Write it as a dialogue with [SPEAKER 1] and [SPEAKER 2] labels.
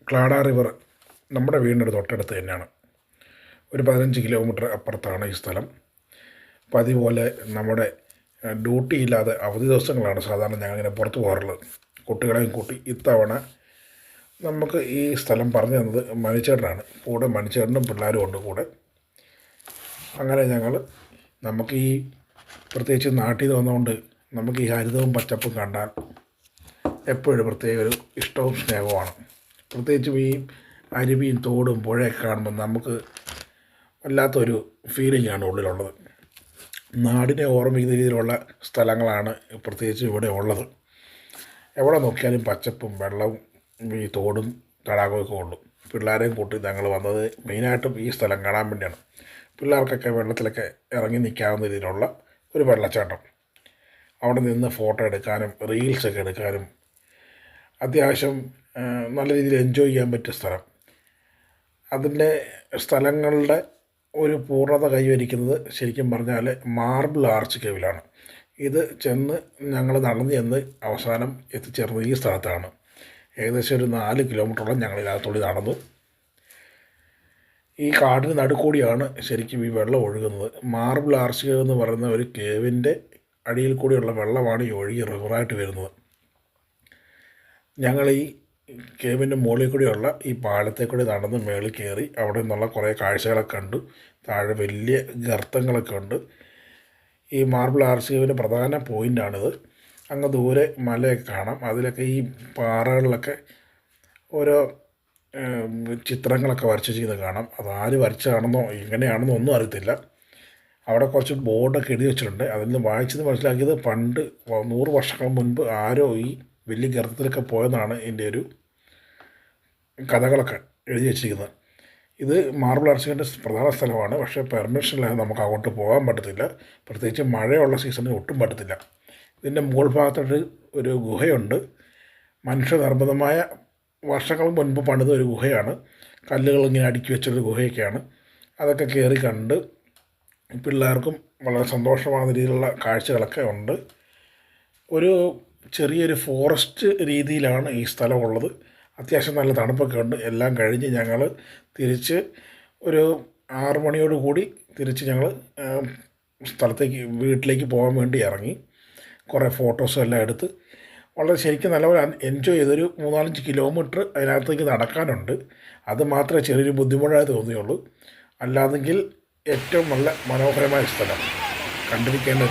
[SPEAKER 1] ക്ലാഡ river നമ്മുടെ വീടിൻ്റെ തൊട്ടടുത്ത് തന്നെയാണ്. ഒരു 15 കിലോമീറ്റർ അപ്പുറത്താണ് ഈ സ്ഥലം. പതിവ് പോലെ നമ്മുടെ ഡ്യൂട്ടി ഇല്ലാതെ അവധി ദിവസങ്ങളാണ് സാധാരണ ഞങ്ങളിങ്ങനെ പുറത്ത് പോകാറുള്ളത്. കുട്ടികളെയും കൂട്ടി ഇത്തവണ നമുക്ക് ഈ സ്ഥലം പറഞ്ഞു തന്നത് മണിച്ചേട്ടനാണ്. കൂടെ മണിച്ചേട്ടനും പിള്ളേരും ഉണ്ട് കൂടെ. അങ്ങനെ നമുക്ക് ഈ പ്രത്യേകിച്ച് നാട്ടിൽ നിന്ന് വന്നതുകൊണ്ട് നമുക്ക് ഈ ഹരിതവും പച്ചപ്പും കണ്ടാൽ എപ്പോഴും പ്രത്യേക ഒരു ഇഷ്ടവും സ്നേഹവുമാണ്. പ്രത്യേകിച്ചും ഈ അരുവിയും തോടും പുഴയൊക്കെ കാണുമ്പോൾ നമുക്ക് വല്ലാത്തൊരു ഫീലിംഗാണ് ഉള്ളിലുള്ളത്. നാടിനെ ഓർമ്മിക്കുന്ന രീതിയിലുള്ള സ്ഥലങ്ങളാണ് പ്രത്യേകിച്ച് ഇവിടെ ഉള്ളത്. എവിടെ നോക്കിയാലും പച്ചപ്പും വെള്ളവും ഈ തോടും തടാകമൊക്കെ ഉള്ളു. പിള്ളേരെയും കൂട്ടി ഞങ്ങൾ വന്നത് മെയിനായിട്ടും ഈ സ്ഥലം കാണാൻ വേണ്ടിയാണ്. പിള്ളേർക്കൊക്കെ വെള്ളത്തിലൊക്കെ ഇറങ്ങി നിൽക്കാവുന്ന രീതിയിലുള്ള ഒരു വെള്ളച്ചാട്ടം, അവിടെ നിന്ന് ഫോട്ടോ എടുക്കാനും റീൽസൊക്കെ എടുക്കാനും അത്യാവശ്യം നല്ല രീതിയിൽ എൻജോയ് ചെയ്യാൻ പറ്റിയ സ്ഥലം. അതിൻ്റെ സ്ഥലങ്ങളുടെ ഒരു പൂർണ്ണത കൈവരിക്കുന്നത് ശരിക്കും പറഞ്ഞാൽ മാർബിൾ ആർച്ച് കേവിലാണ്. ഇത് ഞങ്ങൾ നടന്ന് ചെന്ന് അവസാനം എത്തിച്ചേർന്നത് ഈ സ്ഥലത്താണ്. ഏകദേശം ഒരു 4 കിലോമീറ്ററോളം ഞങ്ങൾ ഇതിനകത്തുള്ളി നടന്നു. ഈ കാടിന് നടുക്കൂടിയാണ് ശരിക്കും ഈ വെള്ളം ഒഴുകുന്നത്. മാർബിൾ ആർച്ച് കേവ് എന്ന് പറയുന്ന ഒരു കേവിൻ്റെ അടിയിൽ കൂടിയുള്ള വെള്ളമാണ് ഈ ഒഴുകി റിവറായിട്ട് വരുന്നത്. ഞങ്ങൾ ഈ കേവിൻ്റെ മുകളിൽ കൂടിയുള്ള ഈ പാലത്തെ കൂടി നടന്ന് മേളിൽ കയറി അവിടെ നിന്നുള്ള കുറേ കാഴ്ചകളൊക്കെ കണ്ടു. താഴെ വലിയ ഗർത്തങ്ങളൊക്കെ ഉണ്ട്. ഈ മാർബിൾ ആർച്ച് കേവിൻ്റെ പ്രധാന പോയിൻ്റാണിത്. അങ്ങ് ദൂരെ മലയൊക്കെ കാണാം. അതിലൊക്കെ ഈ പാറകളിലൊക്കെ ഓരോ ചിത്രങ്ങളൊക്കെ വരച്ച് വെച്ചിരിക്കുന്നത് കാണാം. അതാര് വരച്ചതാണെന്നോ എങ്ങനെയാണെന്നോ ഒന്നും അറിയത്തില്ല. അവിടെ കുറച്ച് ബോർഡൊക്കെ എഴുതി വെച്ചിട്ടുണ്ട്. അതിൽ നിന്ന് വായിച്ചത് മനസ്സിലാക്കിയത് പണ്ട് 100 വർഷങ്ങൾ മുൻപ് ആരോ ഈ വലിയ ഗർത്തത്തിലൊക്കെ പോയെന്നാണ് ഇതിൻ്റെ ഒരു കഥകളൊക്കെ എഴുതി വെച്ചിരിക്കുന്നത്. ഇത് മാർബിൾ ആർച്ചിൻ്റെ പ്രധാന സ്ഥലമാണ്. പക്ഷേ പെർമിഷൻ ഇല്ലാതെ നമുക്ക് അങ്ങോട്ട് പോകാൻ പറ്റത്തില്ല. പ്രത്യേകിച്ച് മഴയുള്ള സീസണിൽ ഒട്ടും പറ്റത്തില്ല. ഇതിൻ്റെ മുകൾ ഭാഗത്തോട്ട് ഒരു ഗുഹയുണ്ട്. മനുഷ്യനിർമ്മിതമായ വർഷങ്ങൾ മുൻപ് പണിത ഒരു ഗുഹയാണ്. കല്ലുകൾ ഇങ്ങനെ അടുക്കി വെച്ചൊരു ഗുഹയൊക്കെയാണ്. അതൊക്കെ കയറി കണ്ട് പിള്ളേർക്കും വളരെ സന്തോഷമാകുന്ന രീതിയിലുള്ള കാഴ്ചകളൊക്കെ ഉണ്ട്. ഒരു ചെറിയൊരു ഫോറസ്റ്റ് രീതിയിലാണ് ഈ സ്ഥലമുള്ളത്. അത്യാവശ്യം നല്ല തണുപ്പൊക്കെ ഉണ്ട്. എല്ലാം കഴിഞ്ഞ് ഞങ്ങൾ തിരിച്ച് ഒരു 6 മണിയോട് കൂടി തിരിച്ച് ഞങ്ങൾ വീട്ടിലേക്ക് പോകാൻ വേണ്ടി ഇറങ്ങി. കുറേ ഫോട്ടോസും എല്ലാം എടുത്ത് വളരെ ശരിക്കും നല്ലപോലെ എൻജോയ് ചെയ്തൊരു 3-4 കിലോമീറ്റർ അതിനകത്തേക്ക് നടക്കാനുണ്ട്. അത് മാത്രമേ ചെറിയൊരു ബുദ്ധിമുട്ടായി തോന്നിയുള്ളൂ. അല്ലാതെങ്കിൽ ഏറ്റവും നല്ല മനോഹരമായ സ്ഥലം, കണ്ടിരിക്കേണ്ട